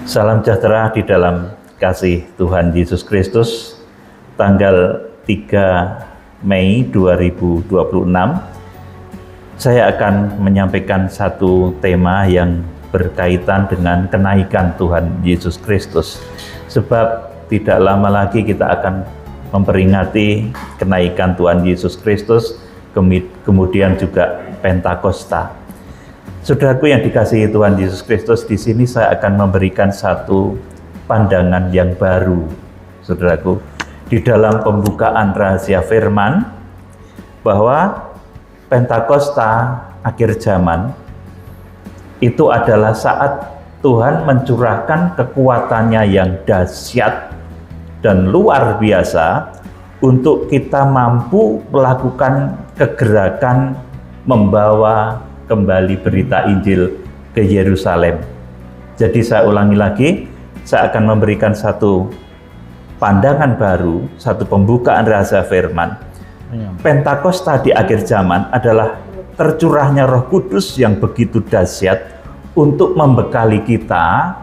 Salam sejahtera di dalam kasih Tuhan Yesus Kristus. Tanggal 3 Mei 2026, saya akan menyampaikan satu tema yang berkaitan dengan kenaikan Tuhan Yesus Kristus. Sebab tidak lama lagi kita akan memperingati kenaikan Tuhan Yesus Kristus, kemudian juga Pentakosta. Saudaraku yang dikasihi Tuhan Yesus Kristus, di sini saya akan memberikan satu pandangan yang baru, saudaraku, di dalam pembukaan rahasia firman, bahwa Pentakosta akhir zaman itu adalah saat Tuhan mencurahkan kekuatannya yang dahsyat dan luar biasa untuk kita mampu melakukan kegerakan membawa kembali berita Injil ke Yerusalem. Jadi saya ulangi lagi, saya akan memberikan satu pandangan baru, satu pembukaan rahasia firman. Pentakosta di akhir zaman adalah tercurahnya Roh Kudus yang begitu dahsyat untuk membekali kita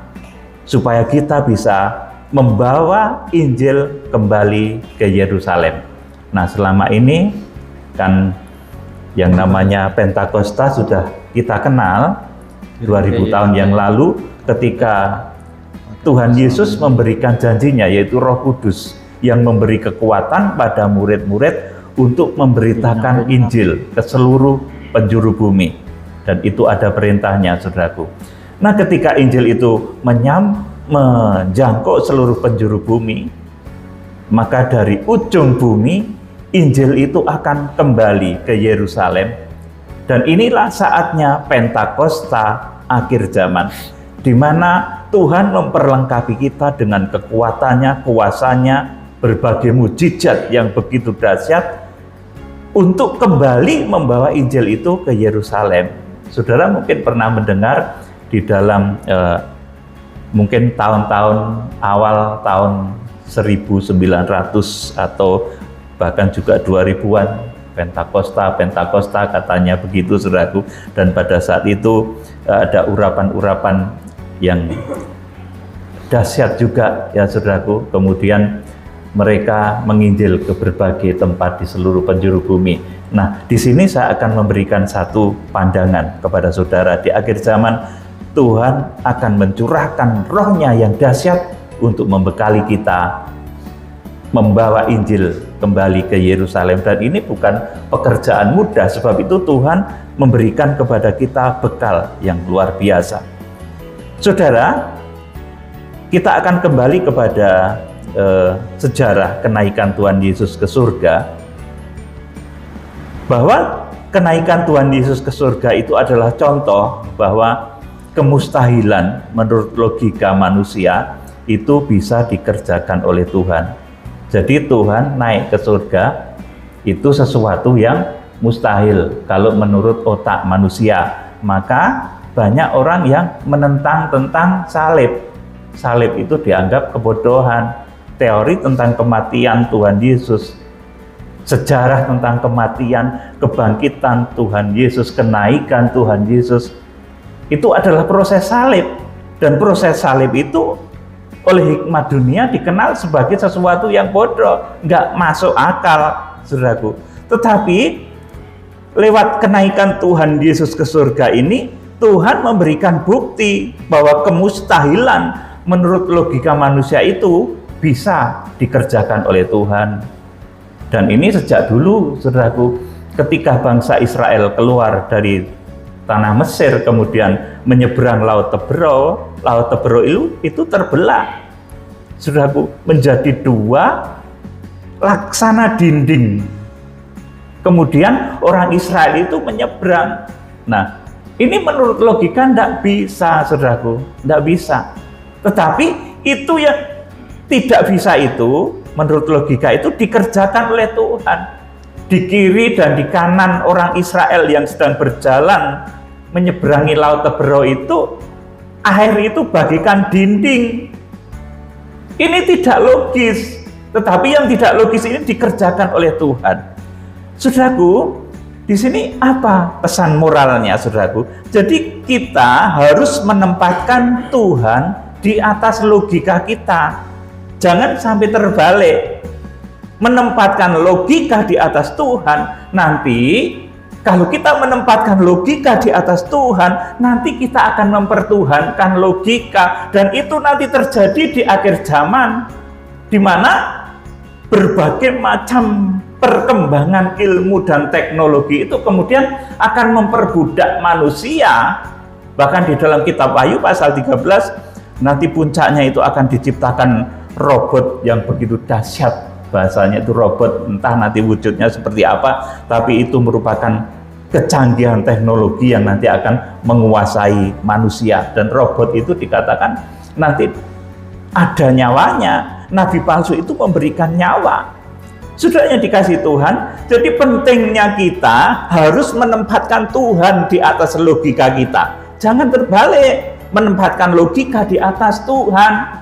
supaya kita bisa membawa Injil kembali ke Yerusalem. Nah, selama ini kan yang namanya Pentakosta sudah kita kenal 2000 tahun yang lalu ketika Tuhan Yesus memberikan janjinya, yaitu Roh Kudus yang memberi kekuatan pada murid-murid untuk memberitakan Injil ke seluruh penjuru bumi. Dan itu ada perintahnya, saudaraku. Nah, ketika Injil itu menjangkau seluruh penjuru bumi, maka dari ujung bumi Injil itu akan kembali ke Yerusalem. Dan inilah saatnya Pentakosta akhir zaman, di mana Tuhan memperlengkapi kita dengan kekuatannya, kuasanya, berbagai mujizat yang begitu dahsyat untuk kembali membawa Injil itu ke Yerusalem. Saudara mungkin pernah mendengar di dalam mungkin tahun-tahun awal tahun 1900 atau bahkan juga 2000-an, Pentakosta katanya begitu, saudaraku. Dan pada saat itu ada urapan-urapan yang dahsyat juga ya, saudaraku. Kemudian mereka menginjil ke berbagai tempat di seluruh penjuru bumi. Nah, di sini saya akan memberikan satu pandangan kepada saudara. Di akhir zaman Tuhan akan mencurahkan Roh-Nya yang dahsyat untuk membekali kita membawa Injil kembali ke Yerusalem. Dan ini bukan pekerjaan mudah, sebab itu Tuhan memberikan kepada kita bekal yang luar biasa. Saudara, kita akan kembali kepada sejarah kenaikan Tuhan Yesus ke surga, bahwa kenaikan Tuhan Yesus ke surga itu adalah contoh bahwa kemustahilan menurut logika manusia itu bisa dikerjakan oleh Tuhan. Jadi Tuhan naik ke surga itu sesuatu yang mustahil kalau menurut otak manusia. Maka banyak orang yang menentang tentang salib. Salib itu dianggap kebodohan. Teori tentang kematian Tuhan Yesus, sejarah tentang kematian, kebangkitan Tuhan Yesus, kenaikan Tuhan Yesus, itu adalah proses salib. Dan proses salib itu oleh hikmat dunia dikenal sebagai sesuatu yang bodoh, nggak masuk akal, saudaraku. Tetapi lewat kenaikan Tuhan Yesus ke surga ini, Tuhan memberikan bukti bahwa kemustahilan menurut logika manusia itu bisa dikerjakan oleh Tuhan. Dan ini sejak dulu, saudaraku, ketika bangsa Israel keluar dari tanah Mesir, kemudian menyeberang Laut Tebero itu terbelah, saudaraku, menjadi dua laksana dinding. Kemudian orang Israel itu menyeberang. Nah, ini menurut logika tidak bisa, saudaraku, tidak bisa. Tetapi itu yang tidak bisa itu, menurut logika itu dikerjakan oleh Tuhan. Di kiri dan di kanan orang Israel yang sedang berjalan menyeberangi Laut Tebero itu, air itu bagikan dinding. Ini tidak logis, tetapi yang tidak logis ini dikerjakan oleh Tuhan. Saudaraku, di sini apa pesan moralnya, saudaraku? Jadi kita harus menempatkan Tuhan di atas logika kita. Jangan sampai terbalik. Menempatkan logika di atas Tuhan, nanti kalau kita menempatkan logika di atas Tuhan, nanti kita akan mempertuhankan logika, dan itu nanti terjadi di akhir zaman, di mana berbagai macam perkembangan ilmu dan teknologi itu kemudian akan memperbudak manusia. Bahkan di dalam kitab Wahyu pasal 13, nanti puncaknya itu akan diciptakan robot yang begitu dahsyat. Bahasanya itu robot, entah nanti wujudnya seperti apa, tapi itu merupakan kecanggihan teknologi yang nanti akan menguasai manusia. Dan robot itu dikatakan nanti ada nyawanya. Nabi palsu itu memberikan nyawa. Sudah yang dikasih Tuhan, jadi pentingnya kita harus menempatkan Tuhan di atas logika kita. Jangan terbalik, menempatkan logika di atas Tuhan.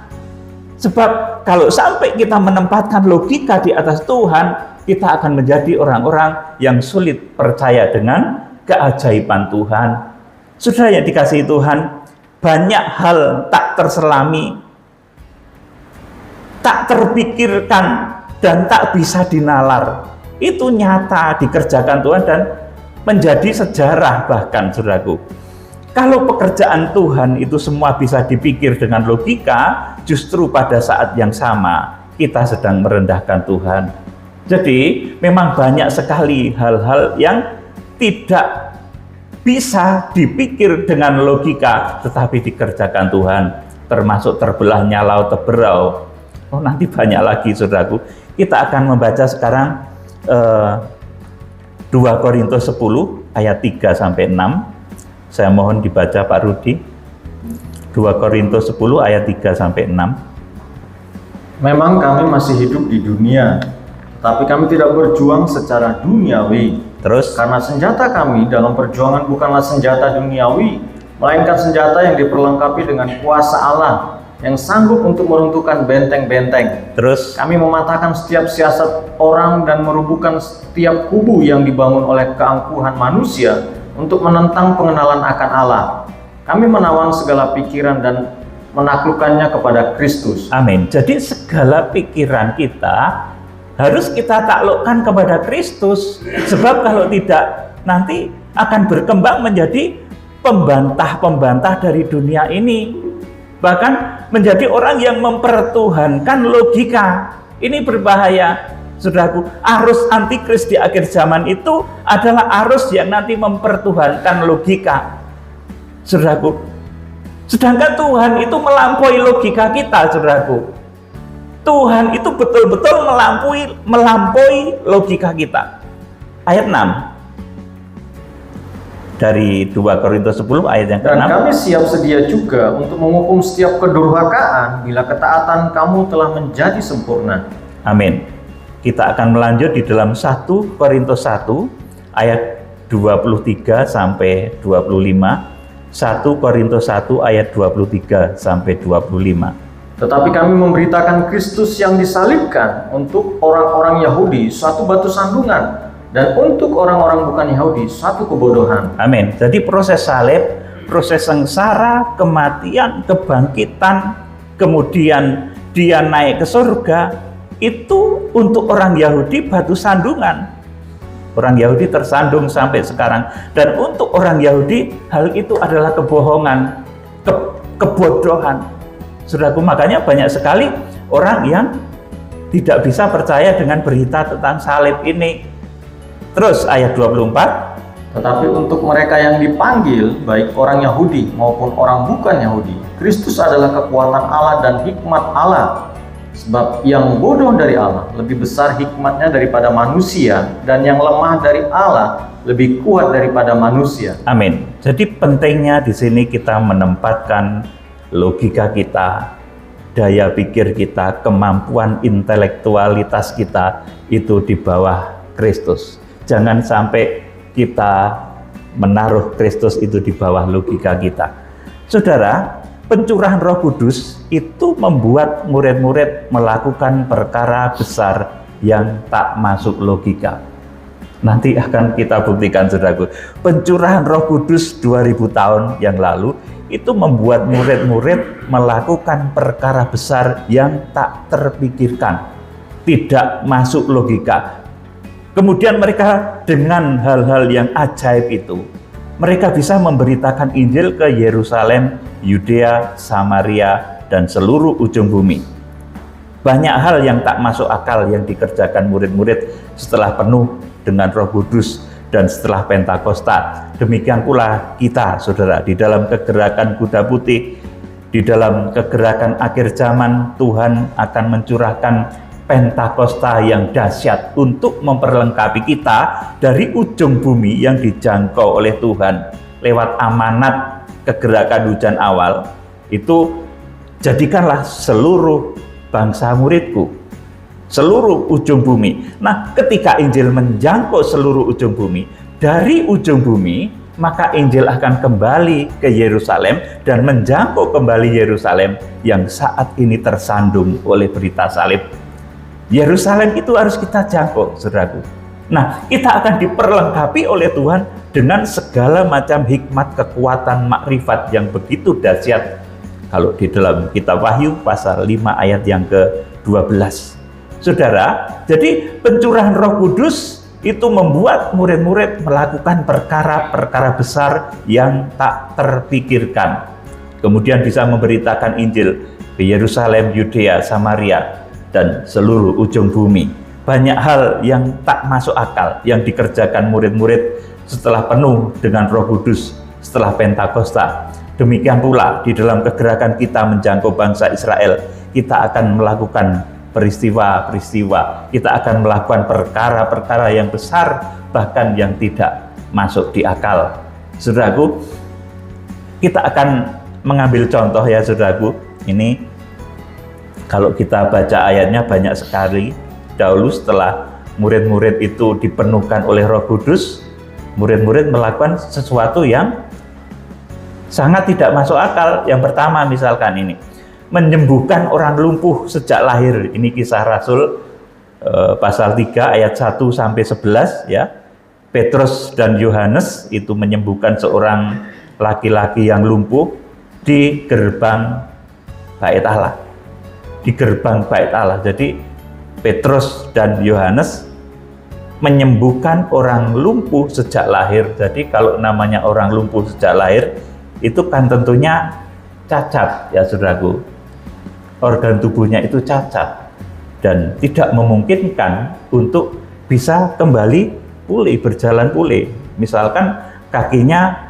Sebab kalau sampai kita menempatkan logika di atas Tuhan, kita akan menjadi orang-orang yang sulit percaya dengan keajaiban Tuhan. Sudah yang dikasihi Tuhan, banyak hal tak terselami, tak terpikirkan, dan tak bisa dinalar. Itu nyata dikerjakan Tuhan dan menjadi sejarah bahkan, saudaraku. Kalau pekerjaan Tuhan itu semua bisa dipikir dengan logika, justru pada saat yang sama kita sedang merendahkan Tuhan. Jadi memang banyak sekali hal-hal yang tidak bisa dipikir dengan logika, tetapi dikerjakan Tuhan, termasuk terbelahnya laut Teberau. Oh, nanti banyak lagi, saudaraku. Kita akan membaca sekarang 2 Korintus 10 ayat 3 sampai 6. Saya mohon dibaca Pak Rudi. 2 Korintus 10 ayat 3 sampai 6. Memang kami masih hidup di dunia, tapi kami tidak berjuang secara duniawi. Terus, karena senjata kami dalam perjuangan bukanlah senjata duniawi, melainkan senjata yang diperlengkapi dengan kuasa Allah yang sanggup untuk meruntuhkan benteng-benteng. Terus, kami mematahkan setiap siasat orang dan merubuhkan setiap kubu yang dibangun oleh keangkuhan manusia untuk menentang pengenalan akan Allah. Kami menawan segala pikiran dan menaklukkannya kepada Kristus. Amin. Jadi segala pikiran kita harus kita taklukkan kepada Kristus. Sebab kalau tidak, nanti akan berkembang menjadi pembantah-pembantah dari dunia ini. Bahkan menjadi orang yang mempertuhankan logika. Ini berbahaya. Saudaraku, arus antikris di akhir zaman itu adalah arus yang nanti mempertuhankan logika. Saudaraku, sedangkan Tuhan itu melampaui logika kita, saudaraku. Tuhan itu betul-betul melampaui logika kita. Ayat 6 dari 2 Korintus 10 ayat yang ke-6. Dan kami siap sedia juga untuk menghukum setiap kedurhakaan bila ketaatan kamu telah menjadi sempurna. Amin. Kita akan melanjut di dalam 1 Korintus 1 ayat 23 sampai 25. 1 Korintus 1 ayat 23 sampai 25. Tetapi kami memberitakan Kristus yang disalibkan untuk orang-orang Yahudi suatu batu sandungan, dan untuk orang-orang bukan Yahudi suatu kebodohan. Amin. Jadi proses salib, proses sengsara, kematian, kebangkitan, kemudian dia naik ke surga, itu untuk orang Yahudi batu sandungan. Orang Yahudi tersandung sampai sekarang. Dan untuk orang Yahudi hal itu adalah kebohongan, kebodohan. Saudaraku, makanya banyak sekali orang yang tidak bisa percaya dengan berita tentang salib ini. Terus ayat 24. Tetapi untuk mereka yang dipanggil, baik orang Yahudi maupun orang bukan Yahudi, Kristus adalah kekuatan Allah dan hikmat Allah. Sebab yang bodoh dari Allah lebih besar hikmatnya daripada manusia, dan yang lemah dari Allah lebih kuat daripada manusia. Amin. Jadi pentingnya di sini kita menempatkan logika kita, daya pikir kita, kemampuan intelektualitas kita itu di bawah Kristus. Jangan sampai kita menaruh Kristus itu di bawah logika kita. Saudara, pencurahan Roh Kudus itu membuat murid-murid melakukan perkara besar yang tak masuk logika. Nanti akan kita buktikan, saudaraku. Pencurahan Roh Kudus 2000 tahun yang lalu itu membuat murid-murid melakukan perkara besar yang tak terpikirkan, tidak masuk logika. Kemudian mereka dengan hal-hal yang ajaib itu, mereka bisa memberitakan Injil ke Yerusalem, Yudea, Samaria, dan seluruh ujung bumi. Banyak hal yang tak masuk akal yang dikerjakan murid-murid setelah penuh dengan Roh Kudus dan setelah Pentakosta. Demikian pula kita, saudara, di dalam kegerakan kuda putih, di dalam kegerakan akhir zaman, Tuhan akan mencurahkan Pentakosta yang dahsyat untuk memperlengkapi kita dari ujung bumi yang dijangkau oleh Tuhan lewat amanat kegerakan hujan awal. Itu jadikanlah seluruh bangsa muridku, seluruh ujung bumi. Nah, ketika Injil menjangkau seluruh ujung bumi, dari ujung bumi, maka Injil akan kembali ke Yerusalem dan menjangkau kembali Yerusalem yang saat ini tersandung oleh berita salib. Yerusalem itu harus kita jangkau, saudaraku. Nah, kita akan diperlengkapi oleh Tuhan dengan segala macam hikmat, kekuatan, makrifat yang begitu dahsyat. Kalau di dalam kitab Wahyu pasal 5 ayat yang ke-12. Saudara, jadi pencurahan Roh Kudus itu membuat murid-murid melakukan perkara-perkara besar yang tak terpikirkan. Kemudian bisa memberitakan Injil ke Yerusalem, Yudea, Samaria, dan seluruh ujung bumi. Banyak hal yang tak masuk akal yang dikerjakan murid-murid setelah penuh dengan Roh Kudus, setelah Pentakosta. Demikian pula di dalam kegerakan kita menjangkau bangsa Israel, kita akan melakukan peristiwa-peristiwa, kita akan melakukan perkara-perkara yang besar, bahkan yang tidak masuk di akal. Saudaraku, kita akan mengambil contoh ya saudaraku. Ini kalau kita baca ayatnya banyak sekali. Dahulu setelah murid-murid itu dipenuhkan oleh Roh Kudus, murid-murid melakukan sesuatu yang sangat tidak masuk akal. Yang pertama misalkan ini, menyembuhkan orang lumpuh sejak lahir. Ini Kisah Rasul pasal 3 ayat 1 sampai 11 ya. Petrus dan Yohanes itu menyembuhkan seorang laki-laki yang lumpuh di gerbang Bait Allah. Di gerbang Bait Allah. Jadi Petrus dan Yohanes menyembuhkan orang lumpuh sejak lahir. Jadi kalau namanya orang lumpuh sejak lahir, itu kan tentunya cacat ya saudaraku. Organ tubuhnya itu cacat dan tidak memungkinkan untuk bisa kembali pulih, berjalan pulih. Misalkan kakinya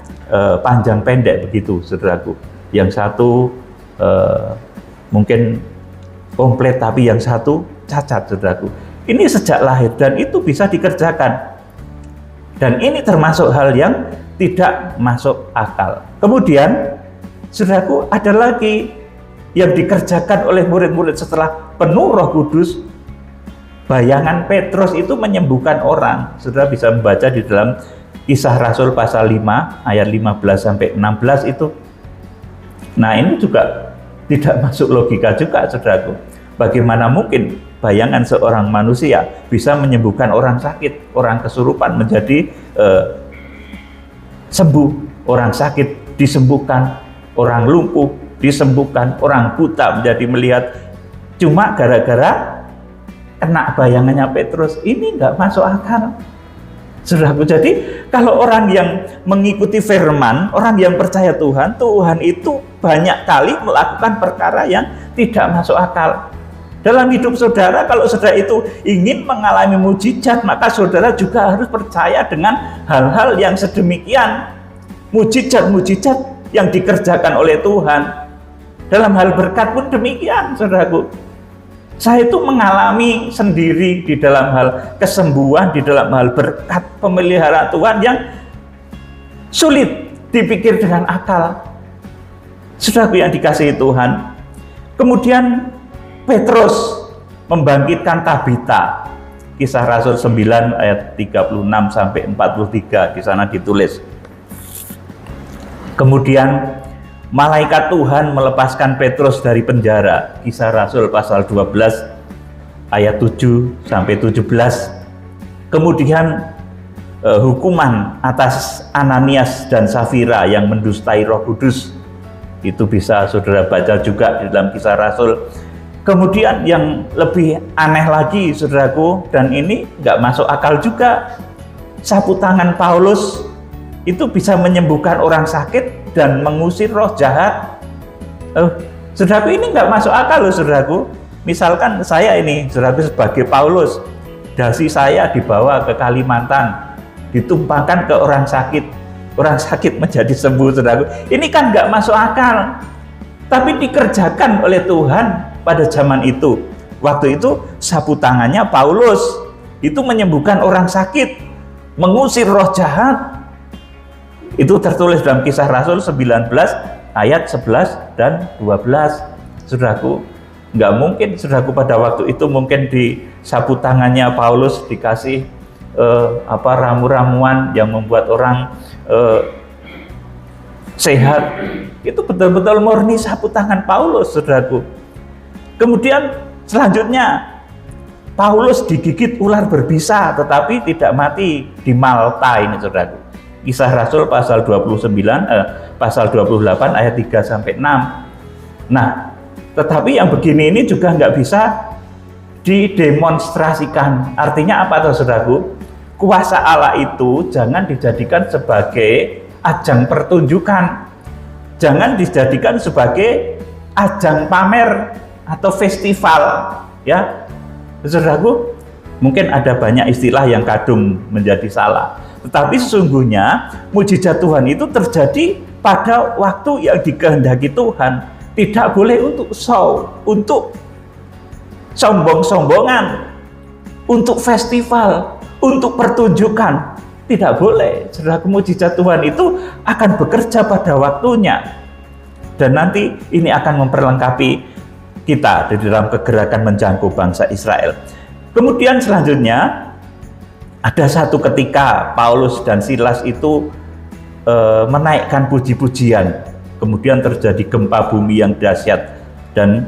panjang pendek begitu saudaraku. Yang satu mungkin komplit tapi yang satu cacat saudaraku. Ini sejak lahir dan itu bisa dikerjakan. Dan ini termasuk hal yang tidak masuk akal. Kemudian, saudaraku, ada lagi yang dikerjakan oleh murid-murid setelah penuh Roh Kudus. Bayangan Petrus itu menyembuhkan orang. Saudara bisa membaca di dalam Kisah Rasul pasal 5 ayat 15 sampai 16 itu. Nah, ini juga tidak masuk logika juga, saudaraku. Bagaimana mungkin bayangan seorang manusia bisa menyembuhkan orang sakit, orang kesurupan menjadi sembuh, orang sakit disembuhkan, orang lumpuh disembuhkan, orang buta menjadi melihat, cuma gara-gara kena bayangannya Petrus. Ini nggak masuk akal, saudaraku. Jadi kalau orang yang mengikuti firman, orang yang percaya Tuhan, Tuhan itu banyak kali melakukan perkara yang tidak masuk akal. Dalam hidup saudara, kalau saudara itu ingin mengalami mujizat, maka saudara juga harus percaya dengan hal-hal yang sedemikian. Mujizat-mujizat yang dikerjakan oleh Tuhan. Dalam hal berkat pun demikian, saudaraku. Saya itu mengalami sendiri di dalam hal kesembuhan, di dalam hal berkat pemeliharaan Tuhan yang sulit dipikir dengan akal. Saudaraku yang dikasihi Tuhan. Kemudian Petrus membangkitkan Tabita. Kisah Rasul 9 ayat 36 sampai 43 di sana ditulis. Kemudian malaikat Tuhan melepaskan Petrus dari penjara. Kisah Rasul pasal 12 ayat 7 sampai 17. Kemudian hukuman atas Ananias dan Safira yang mendustai Roh Kudus Itu bisa saudara baca juga di dalam Kisah Rasul. Kemudian yang lebih aneh lagi saudaraku, dan ini nggak masuk akal juga, sapu tangan Paulus itu bisa menyembuhkan orang sakit dan mengusir roh jahat. Saudaraku, ini nggak masuk akal loh saudaraku. Misalkan saya ini, saudaraku, sebagai Paulus, dasi saya dibawa ke Kalimantan, ditumpahkan ke orang sakit menjadi sembuh, saudaraku. Ini kan nggak masuk akal, tapi dikerjakan oleh Tuhan pada zaman itu. Waktu itu sapu tangannya Paulus itu menyembuhkan orang sakit, mengusir roh jahat. Itu tertulis dalam Kisah Rasul 19 ayat 11 dan 12. Saudaraku, nggak mungkin saudaraku pada waktu itu mungkin di sapu tangannya Paulus dikasih ramu-ramuan yang membuat orang sehat. Itu betul-betul murni sapu tangan Paulus, saudaraku. Kemudian selanjutnya Paulus digigit ular berbisa tetapi tidak mati di Malta ini, saudaraku. Kisah Rasul pasal 28 ayat 3 sampai 6. Nah, tetapi yang begini ini juga nggak bisa didemonstrasikan. Artinya apa tuh, saudaraku? Kuasa Allah itu jangan dijadikan sebagai ajang pertunjukan, jangan dijadikan sebagai ajang pamer atau festival, ya, saudaraku. Mungkin ada banyak istilah yang kadung menjadi salah, tetapi sesungguhnya mujizat Tuhan itu terjadi pada waktu yang dikehendaki Tuhan. Tidak boleh untuk show, untuk sombong-sombongan, untuk festival, untuk pertunjukan. Tidak boleh. Saudara, mujizat Tuhan itu akan bekerja pada waktunya. Dan nanti ini akan memperlengkapi kita di dalam kegerakan menjangkau bangsa Israel. Kemudian selanjutnya ada satu ketika Paulus dan Silas itu menaikkan puji-pujian. Kemudian terjadi gempa bumi yang dahsyat dan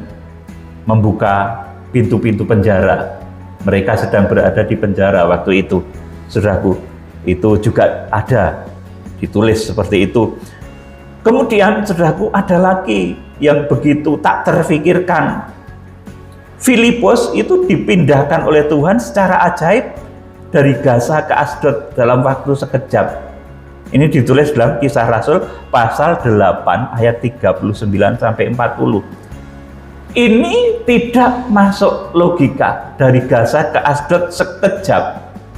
membuka pintu-pintu penjara. Mereka sedang berada di penjara waktu itu, saudaraku. Itu juga ada ditulis seperti itu. Kemudian, saudaraku, ada lagi yang begitu tak terfikirkan. Filipus itu dipindahkan oleh Tuhan secara ajaib dari Gaza ke Asdod dalam waktu sekejap. Ini ditulis dalam Kisah Rasul pasal 8 ayat 39 sampai 40. Ini tidak masuk logika. Dari Gaza ke Asdod sekejap.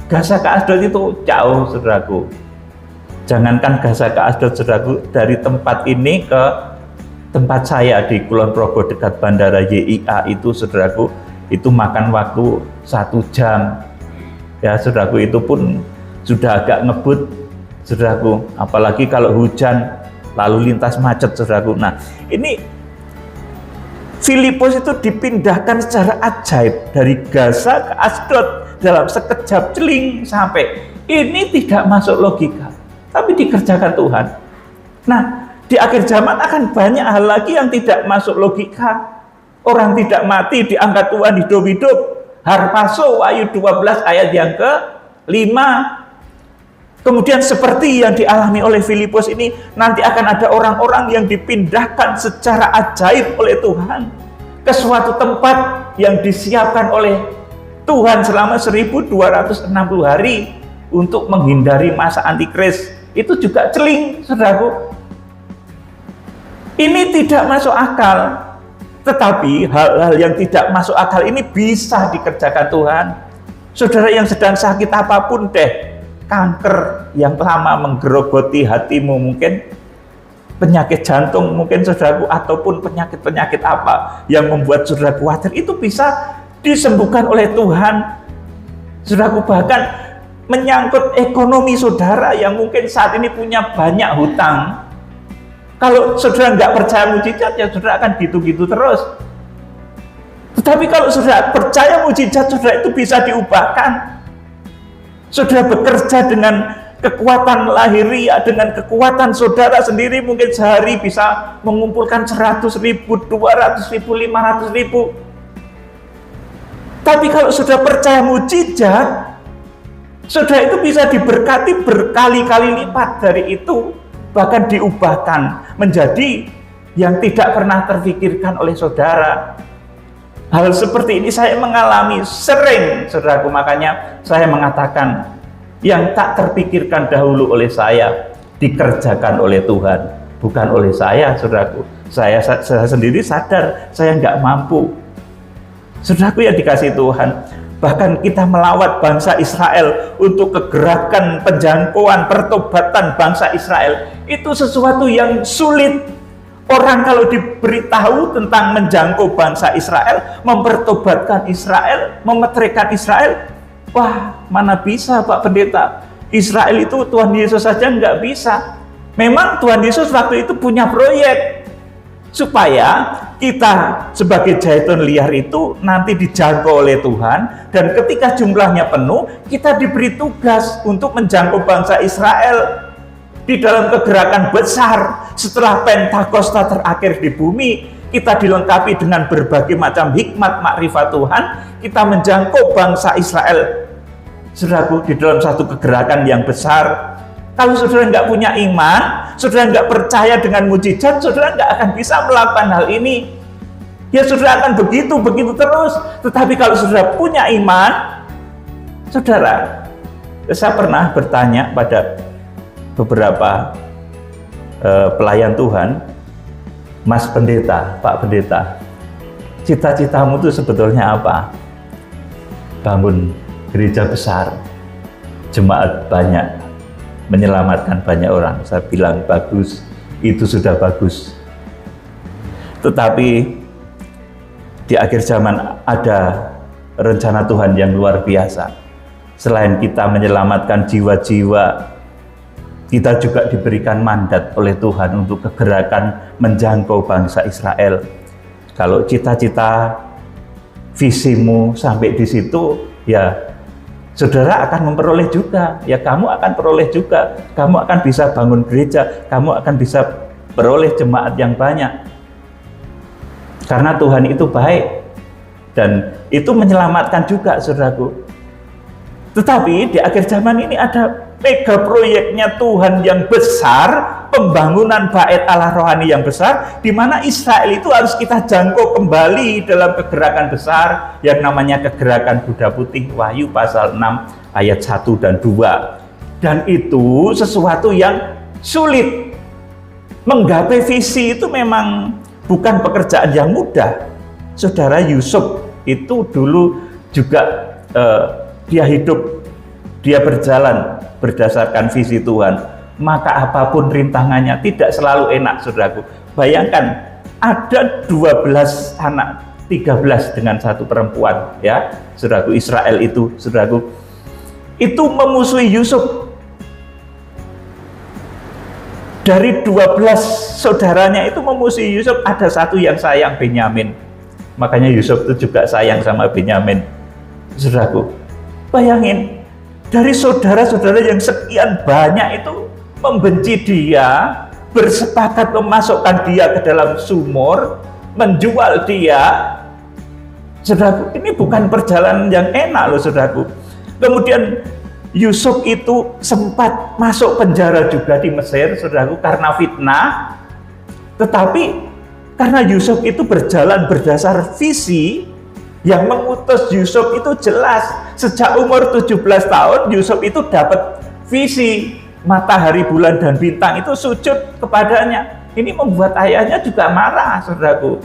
Gaza ke Asdod itu jauh, saudaraku. Jangankan Gaza ke Asdod, saudaraku, dari tempat ini ke tempat saya di Kulon Progo dekat Bandara YIA itu, saudaraku, itu makan waktu 1 jam. Ya, saudaraku, itu pun sudah agak ngebut, saudaraku. Apalagi kalau hujan, lalu lintas macet, saudaraku. Nah, ini Filipus itu dipindahkan secara ajaib dari Gaza ke Asdod dalam sekejap celing sampai. Ini tidak masuk logika, tapi dikerjakan Tuhan. Nah, di akhir zaman akan banyak hal lagi yang tidak masuk logika. Orang tidak mati diangkat Tuhan hidup-hidup. Harpaso Wahyu 12 ayat yang ke-5. Kemudian seperti yang dialami oleh Filipus ini, nanti akan ada orang-orang yang dipindahkan secara ajaib oleh Tuhan ke suatu tempat yang disiapkan oleh Tuhan selama 1260 hari untuk menghindari masa antikris. Itu juga celing, saudaraku. Ini tidak masuk akal, tetapi hal-hal yang tidak masuk akal ini bisa dikerjakan Tuhan. Saudara yang sedang sakit apapun deh, kanker yang lama menggerogoti hatimu, mungkin penyakit jantung mungkin, saudaraku, ataupun penyakit-penyakit apa yang membuat saudara khawatir, itu bisa disembuhkan oleh Tuhan. Saudaraku, bahkan menyangkut ekonomi saudara yang mungkin saat ini punya banyak hutang. Kalau saudara nggak percaya mujizat, ya saudara akan gitu-gitu terus. Tetapi kalau saudara percaya mujizat, saudara itu bisa diubahkan. Saudara bekerja dengan kekuatan lahiriah, dengan kekuatan saudara sendiri, mungkin sehari bisa mengumpulkan 100.000, 200.000, 500.000. Tapi kalau saudara percaya mujizat, saudara itu bisa diberkati berkali-kali lipat dari itu. Bahkan diubahkan menjadi yang tidak pernah terfikirkan oleh saudara. Hal seperti ini saya mengalami sering, saudaraku. Makanya saya mengatakan, yang tak terpikirkan dahulu oleh saya dikerjakan oleh Tuhan, bukan oleh saya, saudaraku. Saya sendiri sadar saya nggak mampu. Saudaraku yang dikasihi Tuhan, bahkan kita melawat bangsa Israel untuk kegerakan penjangkauan pertobatan bangsa Israel, itu sesuatu yang sulit. Orang kalau diberitahu tentang menjangkau bangsa Israel, mempertobatkan Israel, memeteraikan Israel, wah, mana bisa Pak Pendeta? Israel itu Tuhan Yesus saja nggak bisa. Memang Tuhan Yesus waktu itu punya proyek supaya kita sebagai Jaitun liar itu nanti dijangkau oleh Tuhan, dan ketika jumlahnya penuh, kita diberi tugas untuk menjangkau bangsa Israel di dalam kegerakan besar. Setelah Pentakosta terakhir di bumi, kita dilengkapi dengan berbagai macam hikmat makrifat Tuhan, kita menjangkau bangsa Israel, saudaraku, di dalam satu kegerakan yang besar. Kalau saudara nggak punya iman, saudara nggak percaya dengan mujizat, saudara nggak akan bisa melakukan hal ini. Ya, saudara akan begitu terus. Tetapi kalau saudara punya iman, saudara, saya pernah bertanya pada beberapa pelayan Tuhan, Mas Pendeta, Pak Pendeta, cita-citamu itu sebetulnya apa? Bangun gereja besar, jemaat banyak, menyelamatkan banyak orang. Saya bilang bagus, itu sudah bagus. Tetapi di akhir zaman ada rencana Tuhan yang luar biasa. Selain kita menyelamatkan jiwa-jiwa, kita juga diberikan mandat oleh Tuhan untuk kegerakan menjangkau bangsa Israel. Kalau cita-cita visimu sampai di situ, ya saudara akan memperoleh juga. Ya, kamu akan peroleh juga. Kamu akan bisa bangun gereja, kamu akan bisa peroleh jemaat yang banyak. Karena Tuhan itu baik dan itu menyelamatkan juga, saudaraku. Tetapi di akhir zaman ini ada mega proyeknya Tuhan yang besar, pembangunan bait Allah rohani yang besar, di mana Israel itu harus kita jangkau kembali dalam kegerakan besar yang namanya kegerakan Buddha Putih, Wahyu pasal 6 ayat 1 dan 2. Dan itu sesuatu yang sulit. Menggapai visi itu memang bukan pekerjaan yang mudah. Saudara Yusuf itu dulu juga dia hidup, dia berjalan berdasarkan visi Tuhan, maka apapun rintangannya tidak selalu enak, saudaraku. Bayangkan ada 12 anak, 13 dengan satu perempuan, ya, saudaraku. Israel itu, saudaraku, itu memusuhi Yusuf. Dari 12 saudaranya itu memusuhi Yusuf, ada satu yang sayang, Benyamin. Makanya Yusuf itu juga sayang sama Benyamin, saudaraku. Bayangin, dari saudara-saudara yang sekian banyak itu membenci dia, bersepakat memasukkan dia ke dalam sumur, menjual dia. Saudaraku, ini bukan perjalanan yang enak loh, saudaraku. Kemudian Yusuf itu sempat masuk penjara juga di Mesir, saudaraku, karena fitnah. Tetapi karena Yusuf itu berjalan berdasar visi, yang mengutus Yusuf itu jelas. Sejak umur 17 tahun Yusuf itu dapat visi, matahari, bulan, dan bintang itu sujud kepadanya. Ini membuat ayahnya juga marah, saudaraku.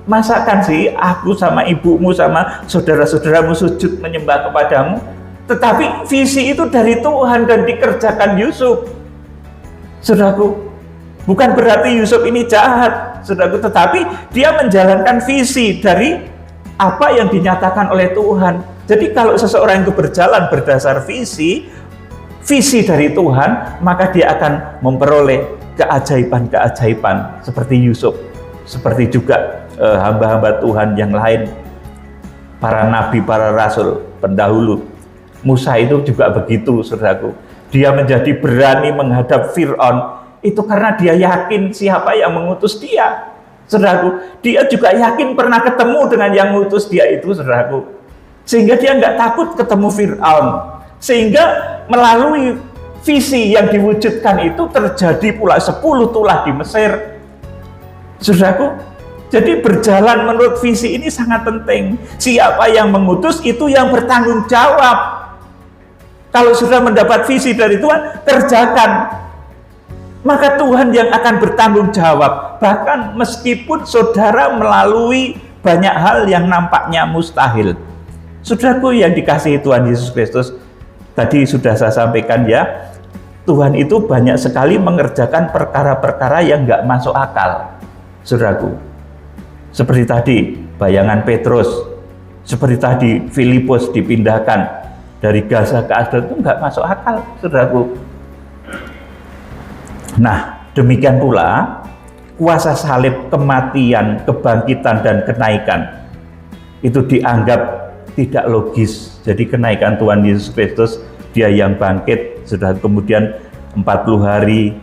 Masakan sih aku sama ibumu sama saudara-saudaramu sujud menyembah kepadamu? Tetapi visi itu dari Tuhan dan dikerjakan Yusuf, saudaraku. Bukan berarti Yusuf ini jahat, saudaraku, tetapi dia menjalankan visi dari apa yang dinyatakan oleh Tuhan. Jadi kalau seseorang itu berjalan berdasar visi dari Tuhan, maka dia akan memperoleh keajaiban-keajaiban seperti Yusuf, seperti juga hamba-hamba Tuhan yang lain, para nabi, para rasul pendahulu. Musa itu juga begitu, saudaraku. Dia menjadi berani menghadap Fir'aun, itu karena dia yakin siapa yang mengutus dia. Saudaraku, dia juga yakin pernah ketemu dengan yang mengutus dia itu, saudaraku. Sehingga dia nggak takut ketemu Fir'aun. Sehingga melalui visi yang diwujudkan itu terjadi pula 10 tulah di Mesir. Saudaraku, jadi berjalan menurut visi ini sangat penting. Siapa yang mengutus itu yang bertanggung jawab. Kalau sudah mendapat visi dari Tuhan, kerjakan. Maka Tuhan yang akan bertanggung jawab. Bahkan meskipun saudara melalui banyak hal yang nampaknya mustahil. Saudaraku yang dikasihi Tuhan Yesus Kristus, tadi sudah saya sampaikan ya, Tuhan itu banyak sekali mengerjakan perkara-perkara yang nggak masuk akal. Saudaraku, seperti tadi bayangan Petrus, seperti tadi Filipus dipindahkan dari Gaza ke Asdod, itu nggak masuk akal, saudaraku. Nah, demikian pula kuasa salib, kematian, kebangkitan, dan kenaikan itu dianggap tidak logis. Jadi kenaikan Tuhan Yesus Kristus, dia yang bangkit, sudah kemudian 40 hari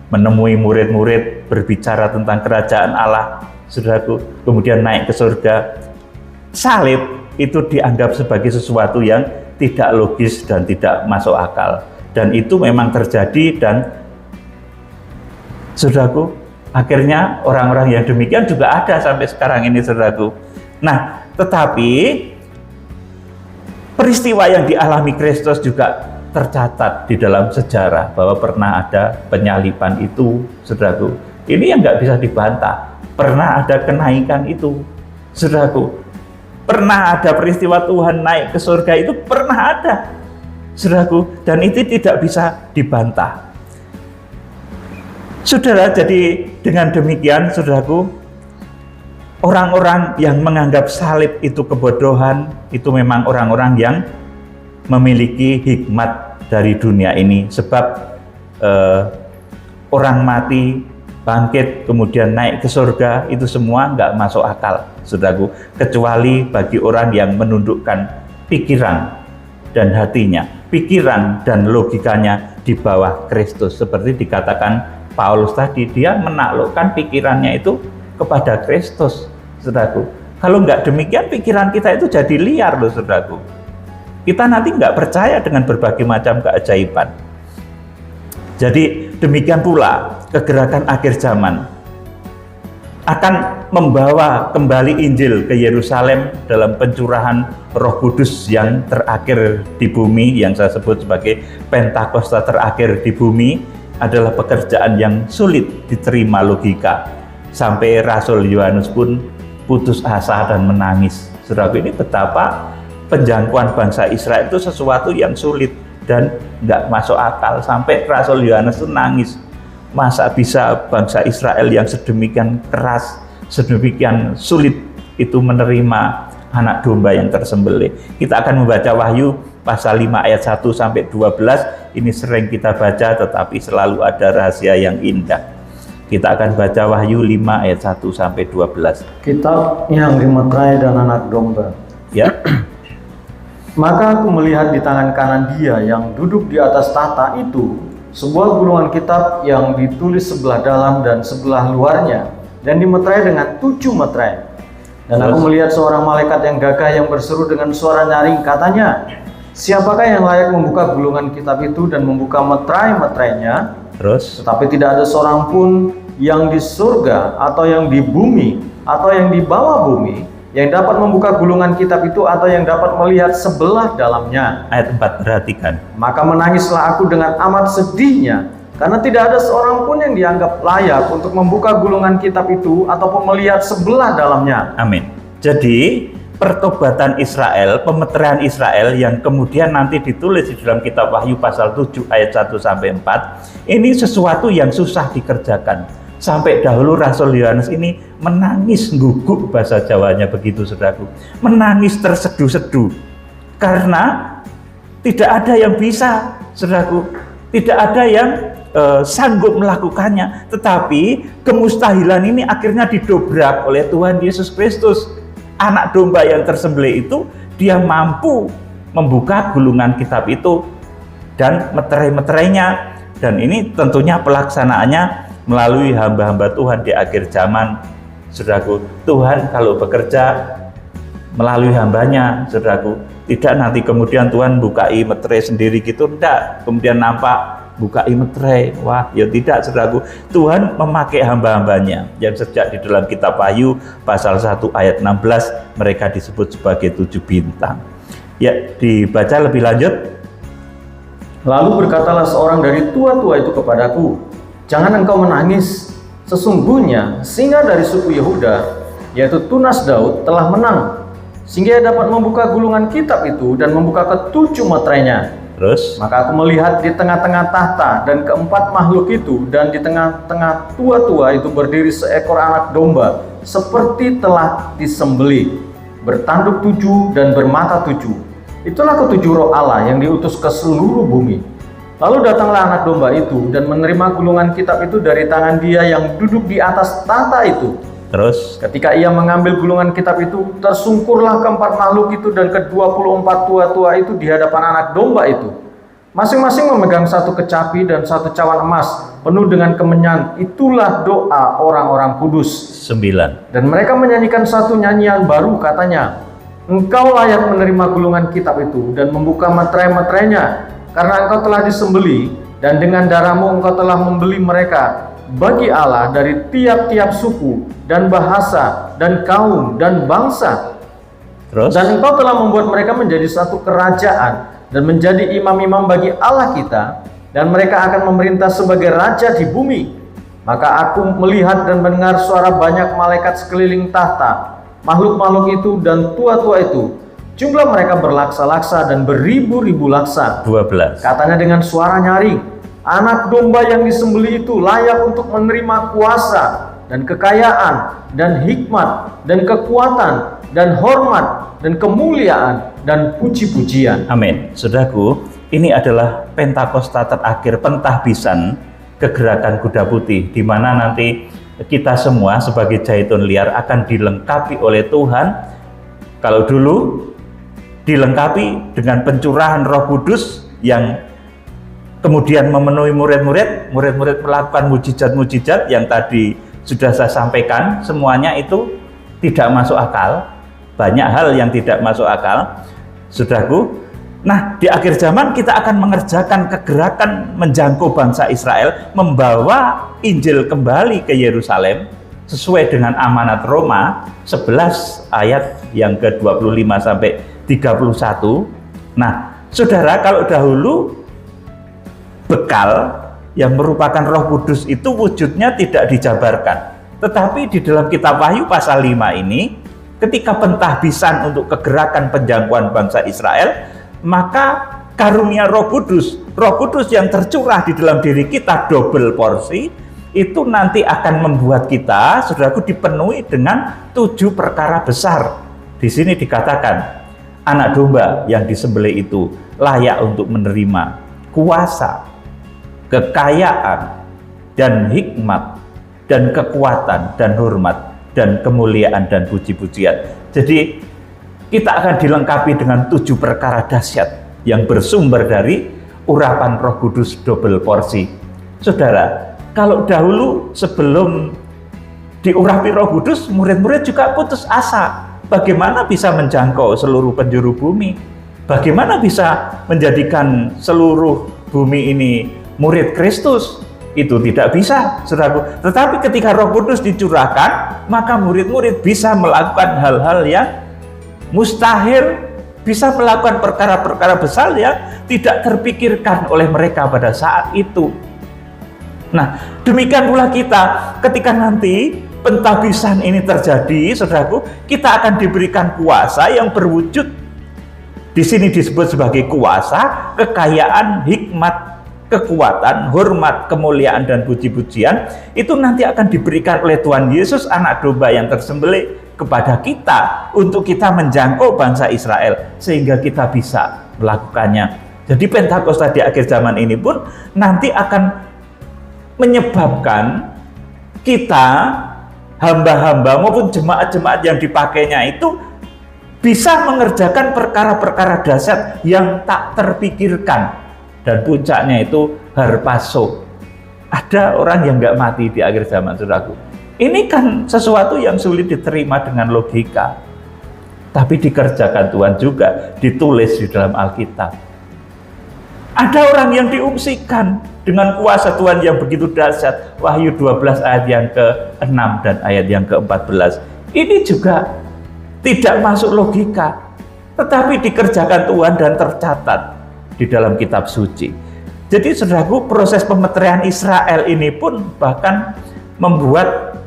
menemui murid-murid, berbicara tentang kerajaan Allah, saudaraku, kemudian naik ke surga. Salib itu dianggap sebagai sesuatu yang tidak logis dan tidak masuk akal. Dan itu memang terjadi, dan saudaraku, akhirnya orang-orang yang demikian juga ada sampai sekarang ini, saudaraku. Nah, tetapi peristiwa yang dialami Kristus juga tercatat di dalam sejarah bahwa pernah ada penyaliban itu, saudaraku. Ini yang nggak bisa dibantah. Pernah ada kenaikan itu, saudaraku. Pernah ada peristiwa Tuhan naik ke surga, itu pernah ada, saudaraku. Dan itu tidak bisa dibantah. Saudara, jadi dengan demikian, saudaraku, orang-orang yang menganggap salib itu kebodohan, itu memang orang-orang yang memiliki hikmat dari dunia ini. Sebab orang mati, bangkit, kemudian naik ke surga, itu semua nggak masuk akal, saudaraku. Kecuali bagi orang yang menundukkan pikiran dan hatinya, pikiran dan logikanya di bawah Kristus. Seperti dikatakan Paulus tadi, dia menaklukkan pikirannya itu kepada Kristus, saudaraku. Kalau nggak demikian, pikiran kita itu jadi liar loh, saudaraku. Kita nanti nggak percaya dengan berbagai macam keajaiban. Jadi demikian pula kegerakan akhir zaman akan membawa kembali Injil ke Yerusalem dalam pencurahan Roh Kudus yang terakhir di bumi, yang saya sebut sebagai Pentakosta terakhir di bumi. Adalah pekerjaan yang sulit diterima logika, sampai Rasul Yohanes pun putus asa dan menangis. Saudaraku, ini betapa penjangkauan bangsa Israel itu sesuatu yang sulit dan nggak masuk akal, sampai Rasul Yohanes itu nangis. Masa bisa bangsa Israel yang sedemikian keras, sedemikian sulit itu menerima anak domba yang tersembelih? Kita akan membaca Wahyu pasal 5 ayat 1 sampai 12. Ini sering kita baca, tetapi selalu ada rahasia yang indah. Kita akan baca Wahyu 5 ayat 1 sampai 12. Kitab yang dimeterai dan anak domba. Ya. Maka aku melihat di tangan kanan dia yang duduk di atas tahta itu sebuah gulungan kitab yang ditulis sebelah dalam dan sebelah luarnya, dan dimeterai dengan 7 meterai. Dan aku melihat seorang malaikat yang gagah yang berseru dengan suara nyaring, katanya, siapakah yang layak membuka gulungan kitab itu dan membuka meterai-meterainya? Terus? Tetapi tidak ada seorang pun yang di surga atau yang di bumi atau yang di bawah bumi yang dapat membuka gulungan kitab itu atau yang dapat melihat sebelah dalamnya. Ayat 4, perhatikan. Maka menangislah aku dengan amat sedihnya, karena tidak ada seorang pun yang dianggap layak untuk membuka gulungan kitab itu ataupun melihat sebelah dalamnya. Amin. Jadi pertobatan Israel, pemeteraian Israel yang kemudian nanti ditulis di dalam kitab Wahyu pasal 7 ayat 1 sampai 4, ini sesuatu yang susah dikerjakan. Sampai dahulu Rasul Yohanes ini menangis guguk, bahasa Jawanya begitu, saudaraku. Menangis terseduh-seduh karena tidak ada yang bisa, saudaraku. Tidak ada yang sanggup melakukannya, tetapi kemustahilan ini akhirnya didobrak oleh Tuhan Yesus Kristus. Anak domba yang tersembelih itu, dia mampu membuka gulungan kitab itu dan meterai-meterainya. Dan ini tentunya pelaksanaannya melalui hamba-hamba Tuhan di akhir zaman, saudaraku. Tuhan kalau bekerja melalui hambanya, saudaraku, tidak nanti kemudian Tuhan bukai meterai sendiri gitu, enggak. Kemudian nampak bukai meterai. Wah, ya tidak, saudaraku. Tuhan memakai hamba-hambanya yang sejak di dalam kitab Wahyu pasal 1 ayat 16 mereka disebut sebagai 7 bintang. Ya, dibaca lebih lanjut. Lalu berkatalah seorang dari tua-tua itu kepadaku, jangan engkau menangis. Sesungguhnya singa dari suku Yehuda, yaitu tunas Daud, telah menang, sehingga ia dapat membuka gulungan kitab itu dan membuka ketujuh meterainya. Terus, Maka aku melihat di tengah-tengah tahta dan keempat makhluk itu, dan di tengah-tengah tua-tua itu berdiri seekor anak domba, seperti telah disembelih, bertanduk 7 dan bermata 7. Itulah ketujuh roh Allah yang diutus ke seluruh bumi. Lalu datanglah anak domba itu dan menerima gulungan kitab itu dari tangan dia yang duduk di atas tahta itu. terus, Ketika ia mengambil gulungan kitab itu, tersungkurlah keempat makhluk itu dan ke-24 tua-tua itu di hadapan anak domba itu. Masing-masing memegang satu kecapi dan satu cawan emas penuh dengan kemenyan. Itulah doa orang-orang kudus. 9. Dan mereka menyanyikan satu nyanyian baru, katanya, Engkau layak menerima gulungan kitab itu dan membuka meterai-meterainya, karena engkau telah disembeli, dan dengan darahmu engkau telah membeli mereka bagi Allah dari tiap-tiap suku dan bahasa dan kaum dan bangsa. Terus, Dan engkau telah membuat mereka menjadi satu kerajaan dan menjadi imam-imam bagi Allah kita, dan mereka akan memerintah sebagai raja di bumi. Maka aku melihat dan mendengar suara banyak malaikat sekeliling tahta, makhluk-makhluk itu dan tua-tua itu. Jumlah mereka berlaksa-laksa dan beribu-ribu laksa. 12. Katanya dengan suara nyaring, anak domba yang disembelih itu layak untuk menerima kuasa dan kekayaan dan hikmat dan kekuatan dan hormat dan kemuliaan dan puji-pujian. Amin. Saudaraku, ini adalah Pentakosta terakhir, pentahbisan kegerakan kuda putih, di mana nanti kita semua sebagai jaitun liar akan dilengkapi oleh Tuhan. Kalau dulu dilengkapi dengan pencurahan Roh Kudus yang kemudian memenuhi murid-murid melakukan mujizat-mujizat yang tadi sudah saya sampaikan, semuanya itu tidak masuk akal. Banyak hal yang tidak masuk akal, saudaraku. Nah, di akhir zaman kita akan mengerjakan kegerakan menjangkau bangsa Israel, membawa Injil kembali ke Yerusalem sesuai dengan amanat Roma 11 ayat yang ke-25 sampai 31. Nah, saudara, kalau dahulu bekal yang merupakan Roh Kudus itu wujudnya tidak dijabarkan. Tetapi di dalam kitab Wahyu pasal 5 ini, ketika pentahbisan untuk kegerakan penjangkauan bangsa Israel, maka karunia Roh Kudus yang tercurah di dalam diri kita double porsi, itu nanti akan membuat kita, saudaraku, dipenuhi dengan 7 perkara besar. Di sini dikatakan, anak domba yang disembelih itu layak untuk menerima kuasa, kekayaan, dan hikmat, dan kekuatan, dan hormat, dan kemuliaan, dan puji-pujian. Jadi kita akan dilengkapi dengan 7 perkara dahsyat yang bersumber dari urapan Roh Kudus double porsi. Saudara, kalau dahulu sebelum diurapi Roh Kudus, murid-murid juga putus asa. Bagaimana bisa menjangkau seluruh penjuru bumi? Bagaimana bisa menjadikan seluruh bumi ini murid Kristus? Itu tidak bisa, saudaraku. Tetapi ketika Roh Kudus dicurahkan, maka murid-murid bisa melakukan hal-hal yang mustahil, bisa melakukan perkara-perkara besar yang tidak terpikirkan oleh mereka pada saat itu. Nah, demikian pula kita ketika nanti pentahbisan ini terjadi, saudaraku, kita akan diberikan kuasa yang berwujud. Di sini disebut sebagai kuasa, kekayaan, hikmat, kekuatan, hormat, kemuliaan, dan puji-pujian. Itu nanti akan diberikan oleh Tuhan Yesus, anak domba yang tersembelih, kepada kita untuk kita menjangkau bangsa Israel sehingga kita bisa melakukannya. Jadi Pentakosta di akhir zaman ini pun nanti akan menyebabkan kita, hamba-hamba maupun jemaat-jemaat yang dipakainya itu bisa mengerjakan perkara-perkara dahsyat yang tak terpikirkan, dan puncaknya itu harpazo. Ada orang yang nggak mati di akhir zaman, saudaraku. Ini kan sesuatu yang sulit diterima dengan logika, tapi dikerjakan Tuhan juga, ditulis di dalam Alkitab. Ada orang yang diungsikan dengan kuasa Tuhan yang begitu dahsyat. Wahyu 12 ayat yang ke-6 dan ayat yang ke-14. Ini juga tidak masuk logika, tetapi dikerjakan Tuhan dan tercatat di dalam kitab suci. Jadi saudaraku, proses pemeterian Israel ini pun bahkan membuat